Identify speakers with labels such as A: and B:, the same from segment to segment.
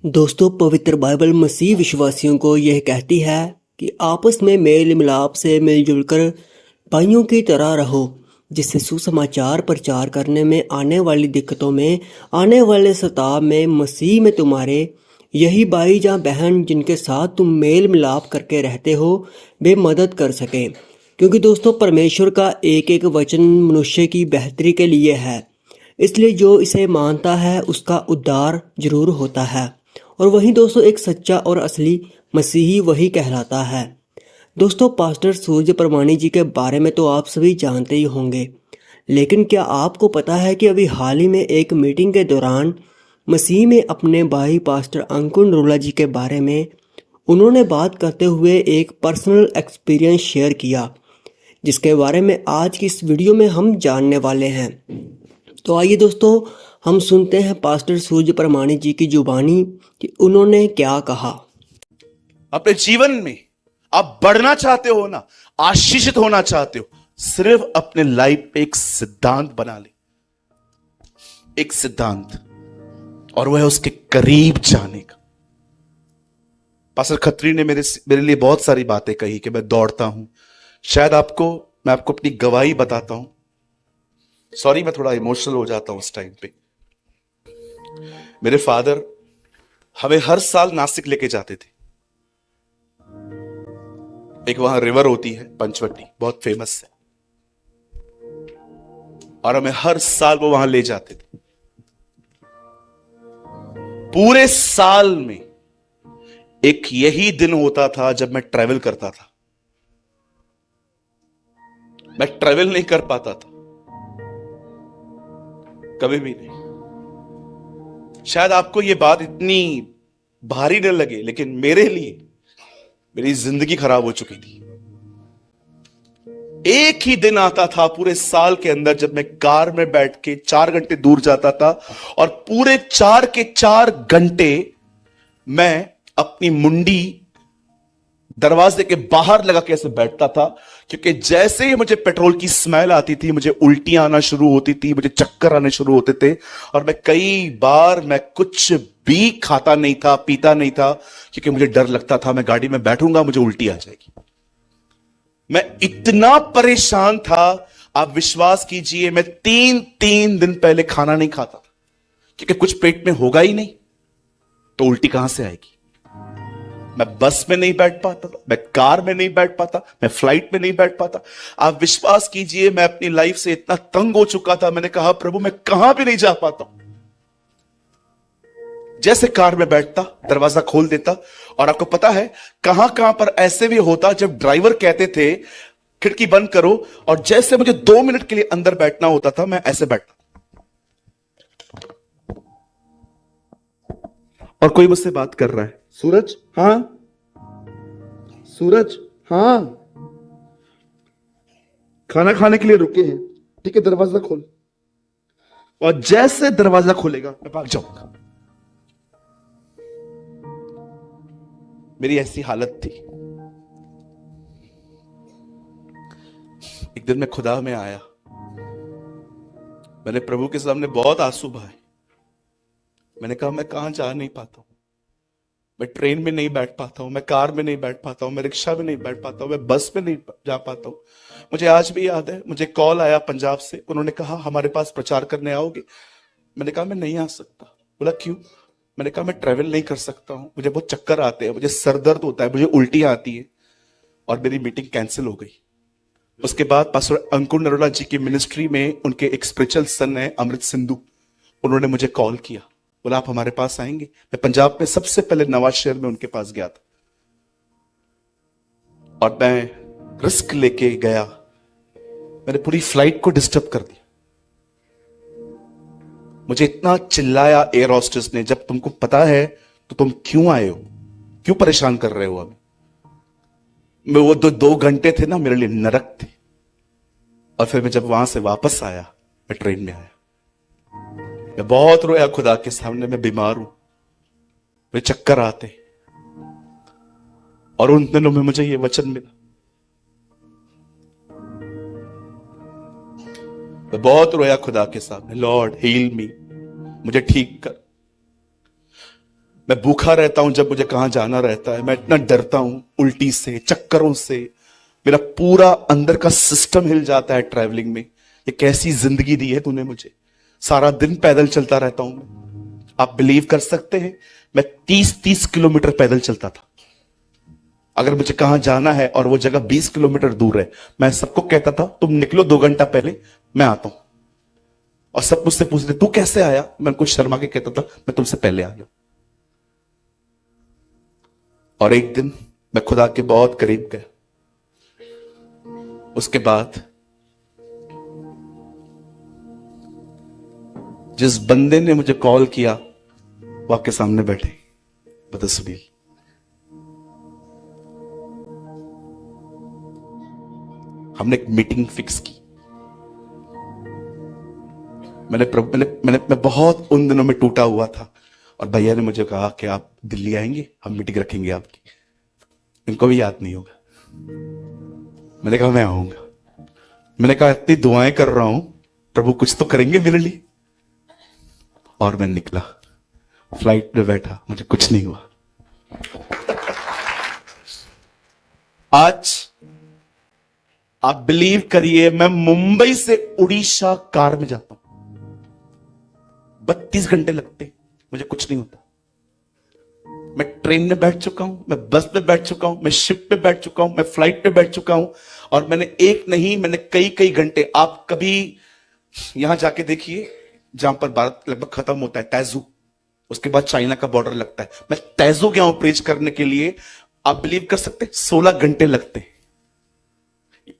A: दोस्तों, पवित्र बाइबल मसीह विश्वासियों को यह कहती है कि आपस में मेल मिलाप से मिलजुल कर भाइयों की तरह रहो, जिससे सुसमाचार प्रचार करने में आने वाली दिक्कतों में, आने वाले सताव में मसीह में तुम्हारे यही भाई या बहन जिनके साथ तुम मेल मिलाप करके रहते हो, वे मदद कर सकें। क्योंकि दोस्तों, परमेश्वर का एक एक वचन मनुष्य की बेहतरी के लिए है, इसलिए जो इसे मानता है उसका उद्धार जरूर होता है। और वहीं दोस्तों, एक सच्चा और असली मसीही वही कहलाता है। दोस्तों, पास्टर सूरज परमाणी जी के बारे में तो आप सभी जानते ही होंगे, लेकिन क्या आपको पता है कि अभी हाल ही में एक मीटिंग के दौरान मसीह में अपने भाई पास्टर अंकुर नरोला जी के बारे में उन्होंने बात करते हुए एक पर्सनल एक्सपीरियंस शेयर किया, जिसके बारे में आज की इस वीडियो में हम जानने वाले हैं। तो आइए दोस्तों, हम सुनते हैं पास्टर सूरज परमाणी जी की जुबानी कि उन्होंने क्या कहा।
B: अपने जीवन में आप बढ़ना चाहते हो ना, आशीषित होना चाहते हो, सिर्फ अपने लाइफ पे एक सिद्धांत बना ले, एक सिद्धांत, और वह है उसके करीब जाने का। पास्टर खत्री ने मेरे लिए बहुत सारी बातें कही कि मैं दौड़ता हूं। शायद मैं आपको अपनी गवाही बताता हूं। सॉरी, मैं थोड़ा इमोशनल हो जाता हूं उस टाइम पे। मेरे फादर हमें हर साल नासिक लेके जाते थे। एक वहां रिवर होती है पंचवटी, बहुत फेमस है, और हमें हर साल वो वहां ले जाते थे। पूरे साल में एक यही दिन होता था जब मैं ट्रैवल करता था। मैं ट्रैवल नहीं कर पाता था, कभी भी नहीं। शायद आपको यह बात इतनी भारी न लगे, लेकिन मेरे लिए मेरी जिंदगी खराब हो चुकी थी। एक ही दिन आता था पूरे साल के अंदर जब मैं कार में बैठ के 4 घंटे दूर जाता था, और पूरे 4 के 4 घंटे मैं अपनी मुंडी दरवाजे के बाहर लगा के ऐसे बैठता था, क्योंकि जैसे ही मुझे पेट्रोल की स्मेल आती थी, मुझे उल्टियां आना शुरू होती थी, मुझे चक्कर आने शुरू होते थे, और मैं कई बार कुछ भी खाता नहीं था, पीता नहीं था, क्योंकि मुझे डर लगता था मैं गाड़ी में बैठूंगा मुझे उल्टी आ जाएगी। मैं इतना परेशान था, आप विश्वास कीजिए, मैं 3 दिन पहले खाना नहीं खाता था, क्योंकि कुछ पेट में होगा ही नहीं तो उल्टी कहां से आएगी। मैं बस में नहीं बैठ पाता था, मैं कार में नहीं बैठ पाता, मैं फ्लाइट में नहीं बैठ पाता। आप विश्वास कीजिए, मैं अपनी लाइफ से इतना तंग हो चुका था। मैंने कहा, प्रभु मैं कहां भी नहीं जा पाता। जैसे कार में बैठता, दरवाजा खोल देता, और आपको पता है कहां कहां पर ऐसे भी होता जब ड्राइवर कहते थे खिड़की बंद करो, और जैसे मुझे 2 मिनट के लिए अंदर बैठना होता था, मैं ऐसे बैठता, और कोई मुझसे बात कर रहा है, सूरज हां, सूरज हां, खाना खाने के लिए रुके हैं, ठीक है दरवाजा खोल। और जैसे दरवाजा खोलेगा मैं भाग जाऊंगा। मेरी ऐसी हालत थी। एक दिन मैं खुदा में आया, मैंने प्रभु के सामने बहुत आंसू बहाए। मैंने कहा, मैं कहां जा नहीं पाता हूं, मैं ट्रेन में नहीं बैठ पाता हूं, मैं कार में नहीं बैठ पाता हूं, मैं रिक्शा में नहीं बैठ पाता हूं, मैं बस में नहीं जा पाता हूं। मुझे आज भी याद है, मुझे कॉल आया पंजाब से, उन्होंने कहा हमारे पास प्रचार करने आओगे। मैंने कहा मैं नहीं आ सकता। बोला क्यों? मैंने कहा मैं ट्रैवल नहीं कर सकता हूं, मुझे बहुत चक्कर आते हैं, मुझे सर दर्द होता है, मुझे उल्टियां आती है, और मेरी मीटिंग कैंसिल हो गई। उसके बाद पास्टर अंकुर नरोला जी की मिनिस्ट्री में उनके एक स्पिरिचुअल सन है अमृत सिंधु, उन्होंने मुझे कॉल किया, बोला आप हमारे पास आएंगे। मैं पंजाब में सबसे पहले नवाज शहर में उनके पास गया था, और मैं रिस्क लेके गया। मैंने पूरी फ्लाइट को डिस्टर्ब कर दिया। मुझे इतना चिल्लाया एयर होस्टेस ने, जब तुमको पता है तो तुम क्यों आए हो, क्यों परेशान कर रहे हो हमें। मैं वो 2 घंटे थे ना, मेरे लिए नरक थे। और फिर मैं जब वहां से वापस आया, मैं ट्रेन में आया, मैं बहुत रोया खुदा के सामने। मैं बीमार हूं, मुझे चक्कर आते, और उन दिनों में मुझे ये वचन मिला। मैं बहुत रोया खुदा के सामने, लॉर्ड हील मी, मुझे ठीक कर। मैं भूखा रहता हूं जब मुझे कहां जाना रहता है। मैं इतना डरता हूं उल्टी से, चक्करों से, मेरा पूरा अंदर का सिस्टम हिल जाता है ट्रैवलिंग में। ये कैसी जिंदगी दी है तूने मुझे, सारा दिन पैदल चलता रहता हूं मैं। आप बिलीव कर सकते हैं, मैं 30-30 किलोमीटर पैदल चलता था। अगर मुझे कहां जाना है और वो जगह 20 किलोमीटर दूर है, मैं सबको कहता था तुम निकलो 2 घंटा पहले, मैं आता हूं। और सब मुझसे पूछते तू कैसे आया, मैं कुछ शर्मा के कहता था मैं तुमसे पहले आ गया। और एक दिन मैं खुदा के बहुत करीब गया। उसके बाद जिस बंदे ने मुझे कॉल किया वो आपके सामने बैठे, ब्रदर सुनील। हमने एक मीटिंग फिक्स की। मैं बहुत उन दिनों में टूटा हुआ था और भैया ने मुझे कहा कि आप दिल्ली आएंगे, हम मीटिंग रखेंगे आपकी। इनको भी याद नहीं होगा। मैंने कहा मैं आऊंगा। मैंने कहा इतनी दुआएं कर रहा हूं, प्रभु कुछ तो करेंगे मेरे लिए। और मैं निकला, फ्लाइट में बैठा, मुझे कुछ नहीं हुआ। आज आप बिलीव करिए, मैं मुंबई से उड़ीसा कार में जाता हूं, 32 घंटे लगते, मुझे कुछ नहीं होता। मैं ट्रेन में बैठ चुका हूं, मैं बस में बैठ चुका हूं, मैं शिप पे बैठ चुका हूं, मैं फ्लाइट पे बैठ चुका हूं। और मैंने एक नहीं, मैंने कई कई घंटे। आप कभी यहां जाके देखिए जहां पर भारत लगभग खत्म होता है, तैजू, उसके बाद चाइना का बॉर्डर लगता है। मैं तैजू गया हूं प्रीच करने के लिए। आप बिलीव कर सकते 16 घंटे लगते हैं।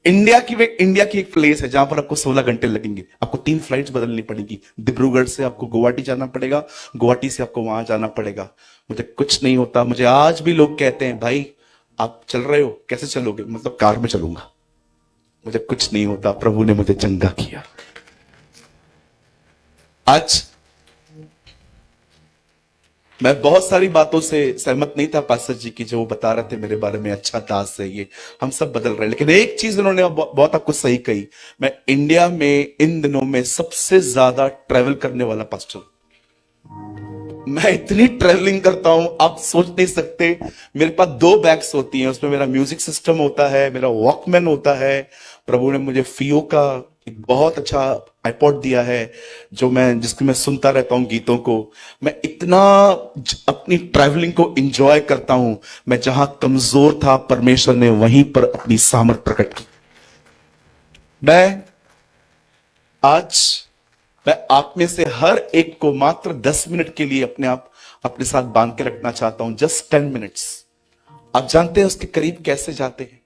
B: इंडिया की एक प्लेस है जहां पर आपको 16 घंटे लगेंगे। आपको 3 फ्लाइट्स बदलनी पड़ेगी। डिब्रूगढ़ से आपको गुवाहाटी जाना पड़ेगा, गुवाहाटी से आपको वहां जाना पड़ेगा। मुझे कुछ नहीं होता। मुझे आज भी लोग कहते हैं भाई आप चल रहे हो, कैसे चलोगे? मतलब कार में चलूंगा। मुझे कुछ नहीं होता, प्रभु ने मुझे चंगा किया। आज मैं बहुत सारी बातों से सहमत नहीं था पास्टर जी की, जो वो बता रहे थे मेरे बारे में, अच्छा दास है ये, हम सब बदल रहे हैं। लेकिन एक चीज उन्होंने बहुत आपको सही कही, मैं इंडिया में इन दिनों में सबसे ज्यादा ट्रैवल करने वाला पास्टर। मैं इतनी ट्रैवलिंग करता हूं आप सोच नहीं सकते। मेरे पास 2 बैग्स होती हैं, उसमें मेरा म्यूजिक सिस्टम होता है, मेरा वॉकमैन होता है। प्रभु ने मुझे फियो का एक बहुत अच्छा आईपॉड दिया है जिसको मैं सुनता रहता हूं गीतों को। मैं इतना अपनी ट्रैवलिंग को एंजॉय करता हूं। मैं जहां कमजोर था परमेश्वर ने वहीं पर अपनी सामर्थ प्रकट की। मैं आप में से हर एक को मात्र 10 मिनट के लिए अपने साथ बांध के रखना चाहता हूं। Just 10 minutes. आप जानते हैं उसके करीब कैसे जाते हैं?